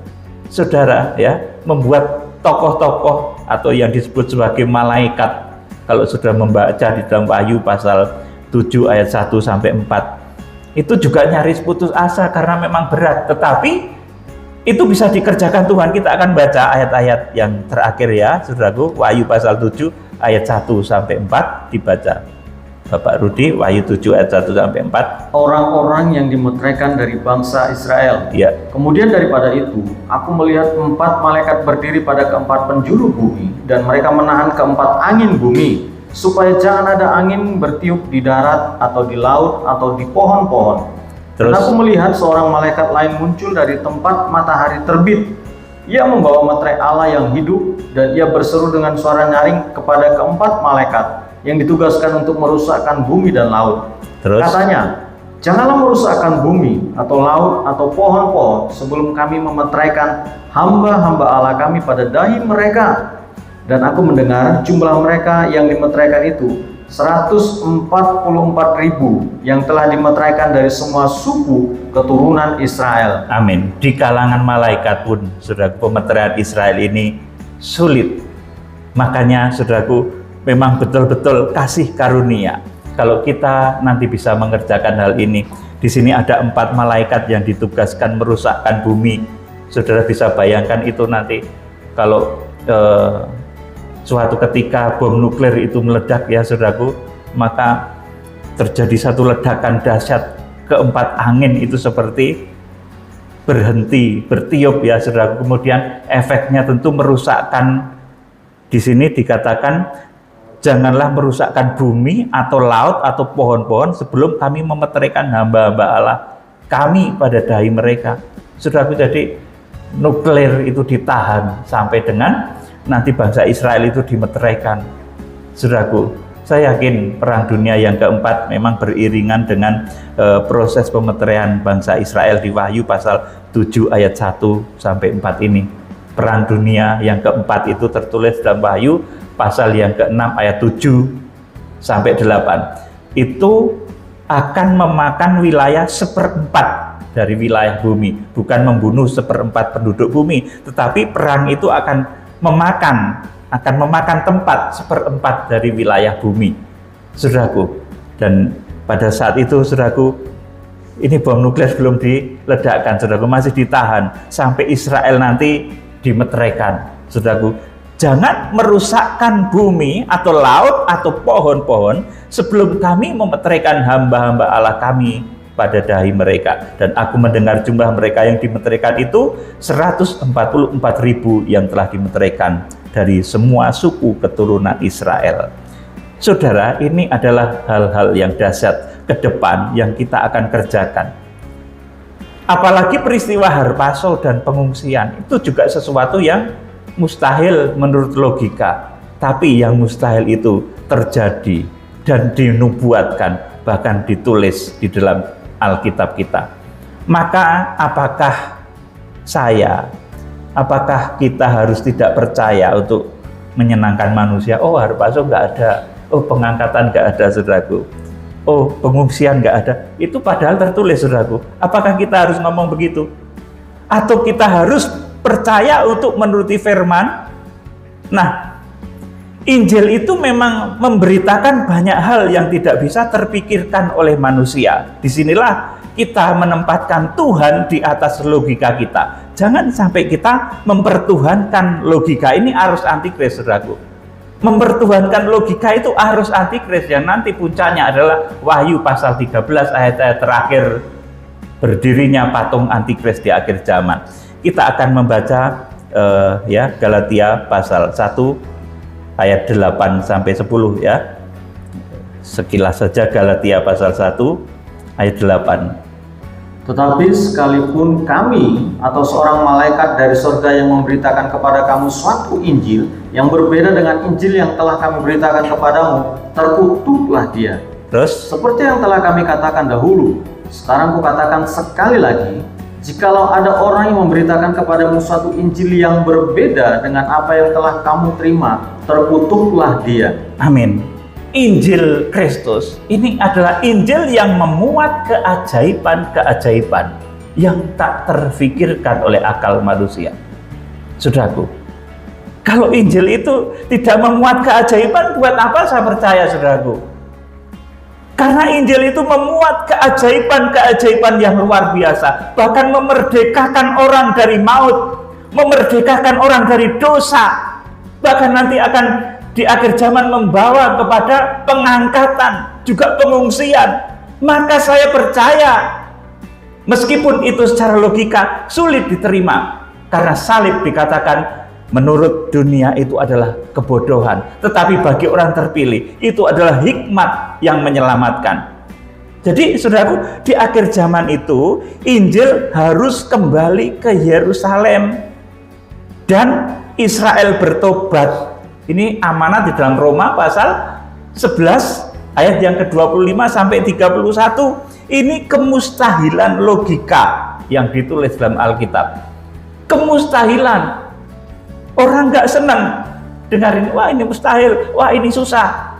saudara membuat tokoh-tokoh atau yang disebut sebagai malaikat. Kalau sudah membaca di dalam Wahyu pasal 7 ayat 1 sampai 4, itu juga nyaris putus asa karena memang berat, tetapi itu bisa dikerjakan Tuhan. Kita akan baca ayat-ayat yang terakhir ya saudaraku, Wahyu pasal 7 ayat 1 sampai 4 dibaca. Bapak Rudi, Wahyu 7 ayat 1 sampai 4. Orang-orang yang dimeteraikan dari bangsa Israel. Ya. Kemudian daripada itu, aku melihat 4 malaikat berdiri pada keempat penjuru bumi, dan mereka menahan keempat angin bumi, supaya jangan ada angin bertiup di darat atau di laut atau di pohon-pohon. Dan aku melihat seorang malaikat lain muncul dari tempat matahari terbit. Ia membawa meterai Allah yang hidup, dan ia berseru dengan suara nyaring kepada keempat malaikat yang ditugaskan untuk merusakkan bumi dan laut. Katanya, janganlah merusakkan bumi atau laut atau pohon-pohon sebelum kami memeteraikan hamba-hamba Allah kami pada dahi mereka. Dan aku mendengar jumlah mereka yang dimeteraikan itu 144.000 yang telah dimeteraikan dari semua suku keturunan Israel. Amin. Di kalangan malaikat pun, saudaraku, pemeteraian Israel ini sulit. Makanya saudaraku, memang betul-betul kasih karunia. Kalau kita nanti bisa mengerjakan hal ini, di sini ada 4 malaikat yang ditugaskan merusakkan bumi. Saudara bisa bayangkan itu nanti kalau suatu ketika bom nuklir itu meledak ya saudaraku, maka terjadi satu ledakan dahsyat, keempat angin itu seperti berhenti, bertiup ya saudaraku. Kemudian efeknya tentu merusakkan. Di sini dikatakan, janganlah merusakkan bumi atau laut atau pohon-pohon sebelum kami memeteraikan hamba-hamba Allah kami pada dahi mereka. Saudaraku, jadi nuklir itu ditahan sampai dengan nanti bangsa Israel itu dimeteraikan. Saudaraku, saya yakin perang dunia yang keempat memang beriringan dengan proses pemeteraian bangsa Israel di Wahyu pasal 7 ayat 1 sampai 4 ini. Perang dunia yang keempat itu tertulis dalam Wahyu pasal yang ke-6 ayat 7 sampai 8. Itu akan memakan wilayah 1/4 dari wilayah bumi. Bukan membunuh 1/4 penduduk bumi, tetapi perang itu akan memakan tempat 1/4 dari wilayah bumi, saudaraku. Dan pada saat itu, saudaraku, ini bom nuklir belum diledakkan, saudaraku, masih ditahan sampai Israel nanti dimeteraikan. Saudaraku, jangan merusakkan bumi atau laut atau pohon-pohon sebelum kami memeteraikan hamba-hamba Allah kami pada dahi mereka. Dan aku mendengar jumlah mereka yang dimeteraikan itu 144.000 yang telah dimeteraikan dari semua suku keturunan Israel. Saudara, ini adalah hal-hal yang dahsyat ke depan yang kita akan kerjakan. Apalagi peristiwa Harpaso dan pengungsian, itu juga sesuatu yang mustahil menurut logika. Tapi yang mustahil itu terjadi dan dinubuatkan, bahkan ditulis di dalam Alkitab kita. Maka apakah kita harus tidak percaya untuk menyenangkan manusia? Oh, Harpaso nggak ada, oh pengangkatan nggak ada, saudaraku, oh pengungsian nggak ada. Itu padahal tertulis, saudaraku. Apakah kita harus ngomong begitu? Atau kita harus percaya untuk menuruti firman? Nah, Injil itu memang memberitakan banyak hal yang tidak bisa terpikirkan oleh manusia. Disinilah kita menempatkan Tuhan di atas logika kita. Jangan sampai kita mempertuhankan logika. Ini arus antikris, saudaraku. Mempertuhankan logika itu arus antikris yang nanti puncaknya adalah Wahyu pasal 13 ayat-ayat terakhir, berdirinya patung antikris di akhir zaman. Kita akan membaca Galatia pasal 1 ayat 8 sampai 10 ya. Sekilas saja Galatia pasal 1 ayat 8. Tetapi sekalipun kami atau seorang malaikat dari surga yang memberitakan kepada kamu suatu Injil yang berbeda dengan Injil yang telah kami beritakan kepadamu, terkutuklah dia. Terus? Seperti yang telah kami katakan dahulu, sekarang kukatakan sekali lagi, jikalau ada orang yang memberitakan kepadamu suatu Injil yang berbeda dengan apa yang telah kamu terima, terkutuklah dia. Amin. Injil Kristus ini adalah Injil yang memuat keajaiban-keajaiban yang tak terfikirkan oleh akal manusia. Saudaraku, kalau Injil itu tidak memuat keajaiban, buat apa saya percaya, saudaraku? Karena Injil itu memuat keajaiban-keajaiban yang luar biasa, bahkan memerdekakan orang dari maut, memerdekakan orang dari dosa, bahkan nanti akan di akhir zaman membawa kepada pengangkatan, juga pengungsian. Maka saya percaya, meskipun itu secara logika sulit diterima, karena salib dikatakan menurut dunia itu adalah kebodohan, tetapi bagi orang terpilih itu adalah hikmat yang menyelamatkan. Jadi saudaraku, di akhir zaman itu Injil harus kembali ke Yerusalem dan Israel bertobat. Ini amanat di dalam Roma pasal 11 ayat yang ke-25 sampai 31. Ini kemustahilan logika yang ditulis dalam Alkitab. Kemustahilan. Orang nggak senang dengarin, wah ini mustahil, wah ini susah.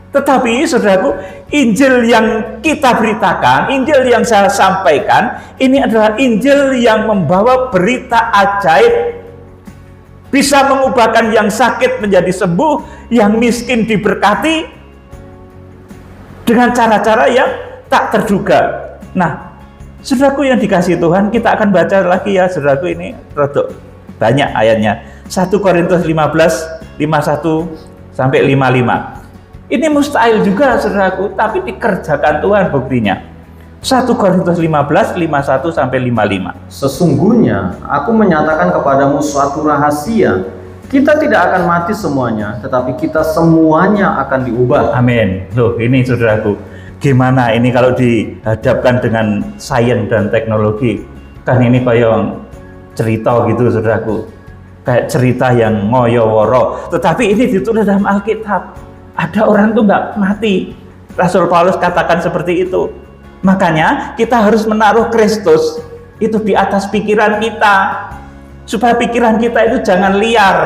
Tetapi saudaraku, Injil yang kita beritakan, Injil yang saya sampaikan, ini adalah Injil yang membawa berita ajaib, bisa mengubahkan yang sakit menjadi sembuh, yang miskin diberkati dengan cara-cara yang tak terduga. Nah, saudaraku yang dikasihi Tuhan, kita akan baca lagi ya, saudaraku, ini rodok banyak ayatnya. 1 Korintus 15, 51 sampai 55. Ini mustahil juga, saudaraku, tapi dikerjakan Tuhan buktinya. 1 Korintus 15, 51 sampai 55. Sesungguhnya aku menyatakan kepadamu suatu rahasia. Kita tidak akan mati semuanya, tetapi kita semuanya akan diubah. Amin. Loh, ini saudaraku, gimana ini kalau dihadapkan dengan sains dan teknologi? Kan ini kayak cerita gitu, saudaraku. Kayak cerita yang ngoyo-woro, tetapi ini ditulis dalam Alkitab. Ada orang tuh nggak mati. Rasul Paulus katakan seperti itu. Makanya kita harus menaruh Kristus itu di atas pikiran kita, supaya pikiran kita itu jangan liar.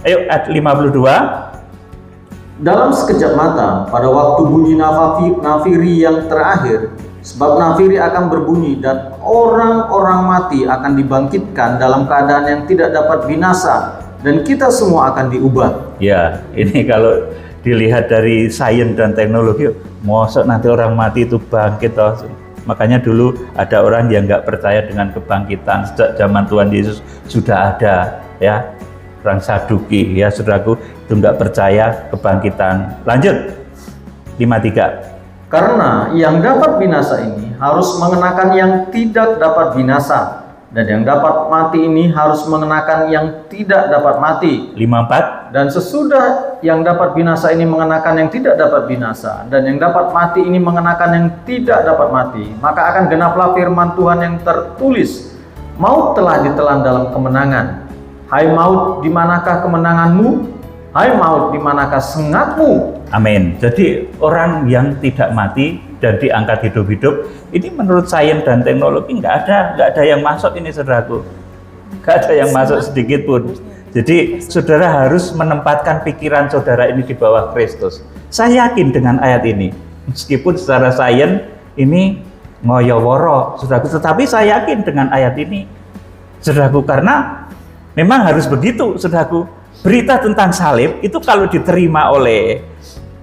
Ayo, ayat 52. Dalam sekejap mata, pada waktu bunyi nafiri yang terakhir, sebab nafiri akan berbunyi dan orang-orang mati akan dibangkitkan dalam keadaan yang tidak dapat binasa, dan kita semua akan diubah. Ya, ini kalau dilihat dari sains dan teknologi, mosok nanti orang mati itu bangkit toh. Makanya dulu ada orang yang nggak percaya dengan kebangkitan. Sejak zaman Tuhan Yesus sudah ada, ya, orang Saduki, ya saudaraku, itu nggak percaya kebangkitan. Lanjut, 53. Karena yang dapat binasa ini harus mengenakan yang tidak dapat binasa, dan yang dapat mati ini harus mengenakan yang tidak dapat mati. 54. Dan sesudah yang dapat binasa ini mengenakan yang tidak dapat binasa, dan yang dapat mati ini mengenakan yang tidak dapat mati, maka akan genaplah firman Tuhan yang tertulis, maut telah ditelan dalam kemenangan. Hai maut, di manakah kemenanganmu? Hai maut, di manakah sengatmu? Amin. Jadi orang yang tidak mati dan diangkat hidup-hidup, ini menurut sains dan teknologi nggak ada yang masuk ini, saudaraku. Nggak ada yang masuk sedikit pun. Jadi saudara harus menempatkan pikiran saudara ini di bawah Kristus. Saya yakin dengan ayat ini, meskipun secara sains ini ngoyo-woro, saudaraku, tetapi saya yakin dengan ayat ini, saudaraku, karena memang harus begitu, saudaraku. Berita tentang salib itu kalau diterima oleh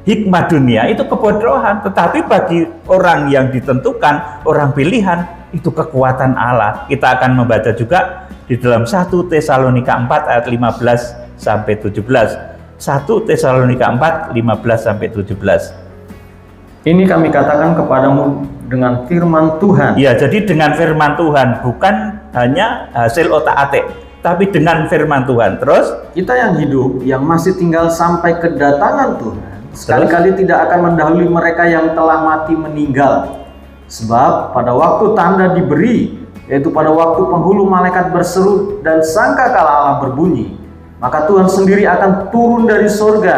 hikmat dunia itu kebodohan, tetapi bagi orang yang ditentukan, orang pilihan, itu kekuatan Allah. Kita akan membaca juga di dalam 1 Tesalonika 4 ayat 15 sampai 17. 1 Tesalonika 4 15 sampai 17. Ini kami katakan kepadamu dengan firman Tuhan. Ya, jadi dengan firman Tuhan, bukan hanya hasil otak-atik, tapi dengan firman Tuhan. Terus kita yang hidup, yang masih tinggal sampai kedatangan Tuhan, sekali-kali tidak akan mendahului mereka yang telah mati meninggal. Sebab pada waktu tanda diberi, yaitu pada waktu penghulu malaikat berseru dan sangkakala Allah berbunyi, maka Tuhan sendiri akan turun dari surga,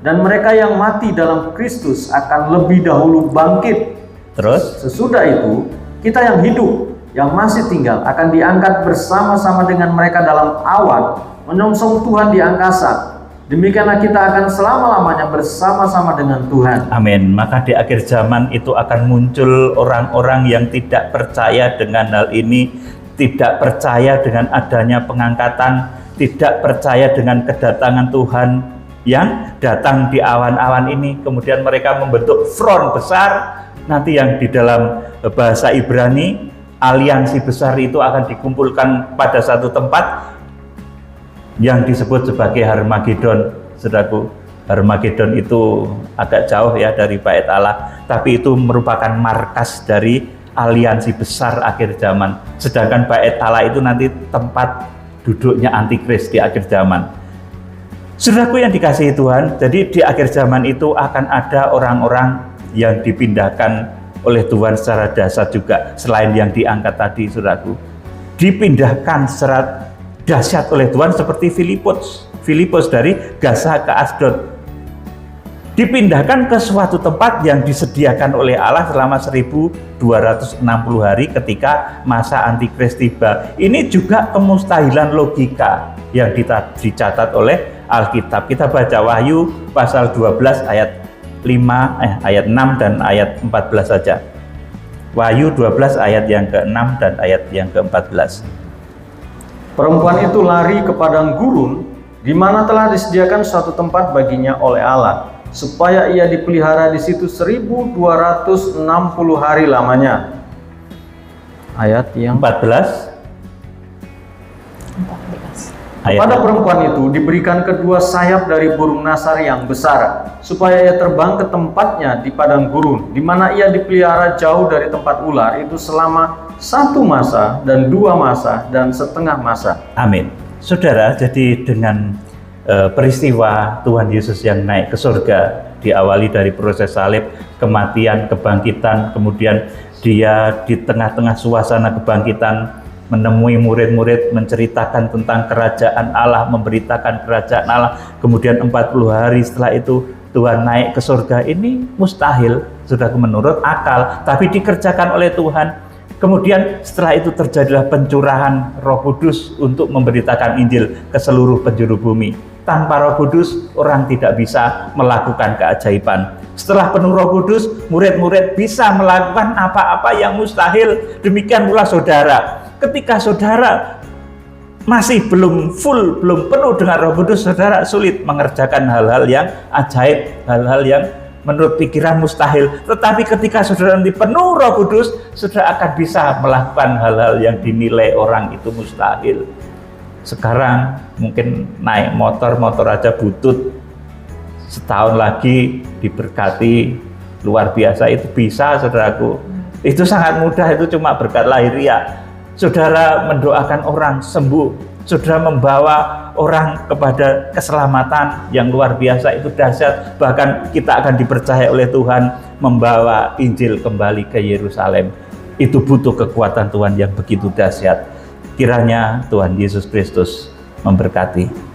Dan mereka yang mati dalam Kristus akan lebih dahulu bangkit. Terus Sesudah itu, kita yang hidup, yang masih tinggal, akan diangkat bersama-sama dengan mereka dalam awan, menyongsong Tuhan di angkasa. Demikianlah kita akan selama-lamanya bersama-sama dengan Tuhan. amin. Maka di akhir zaman itu akan muncul orang-orang yang tidak percaya dengan hal ini, tidak percaya dengan adanya pengangkatan, tidak percaya dengan kedatangan Tuhan yang datang di awan-awan ini. Kemudian mereka membentuk front besar, nanti yang di dalam bahasa Ibrani, aliansi besar itu akan dikumpulkan pada satu tempat yang disebut sebagai Harmagedon. Saudaraku, Harmagedon itu agak jauh ya dari Bait Allah, tapi itu merupakan markas dari aliansi besar akhir zaman. Sedangkan Bait Allah itu nanti tempat duduknya antikris di akhir zaman. Saudaraku yang dikasihi Tuhan, jadi di akhir zaman itu akan ada orang-orang yang dipindahkan oleh Tuhan secara dahsyat juga, selain yang diangkat tadi, saudaraku. Dipindahkan secara dahsyat oleh Tuhan seperti Filipus dari Gaza ke Asdod. Dipindahkan ke suatu tempat yang disediakan oleh Allah selama 1260 hari ketika masa antikris tiba. Ini juga kemustahilan logika yang dicatat oleh Alkitab. Kita baca Wahyu pasal 12 ayat 6 dan ayat 14 saja. Wahyu 12 ayat yang ke-6 dan ayat yang ke-14. Perempuan itu lari ke padang gurun, di mana telah disediakan suatu tempat baginya oleh Allah, supaya ia dipelihara di situ 1260 hari lamanya. Ayat yang 14. Kepada perempuan itu diberikan kedua sayap dari burung nasar yang besar, supaya ia terbang ke tempatnya di padang gurun, di mana ia dipelihara jauh dari tempat ular itu selama 1 masa dan 2 masa dan setengah masa. Amin. Saudara, jadi dengan peristiwa Tuhan Yesus yang naik ke surga, diawali dari proses salib, kematian, kebangkitan, kemudian dia di tengah-tengah suasana kebangkitan menemui murid-murid, menceritakan tentang kerajaan Allah, memberitakan kerajaan Allah. Kemudian 40 hari setelah itu Tuhan naik ke surga. Ini mustahil, sudah menurut akal, tapi dikerjakan oleh Tuhan. Kemudian setelah itu terjadilah pencurahan Roh Kudus untuk memberitakan Injil ke seluruh penjuru bumi. Tanpa Roh Kudus, orang tidak bisa melakukan keajaiban. Setelah penuh Roh Kudus, murid-murid bisa melakukan apa-apa yang mustahil. Demikian pula saudara. Ketika saudara masih belum full, belum penuh dengan Roh Kudus, saudara sulit mengerjakan hal-hal yang ajaib, hal-hal yang menurut pikiran mustahil. Tetapi ketika saudara nanti penuh Roh Kudus, saudara akan bisa melakukan hal-hal yang dinilai orang itu mustahil. Sekarang mungkin naik motor aja butut, setahun lagi diberkati luar biasa, itu bisa, saudaraku. Itu sangat mudah, itu cuma berkat lahiriah. Saudara mendoakan orang sembuh, saudara membawa orang kepada keselamatan yang luar biasa, itu dahsyat. Bahkan kita akan dipercaya oleh Tuhan membawa Injil kembali ke Yerusalem. Itu butuh kekuatan Tuhan yang begitu dahsyat. Kiranya Tuhan Yesus Kristus memberkati.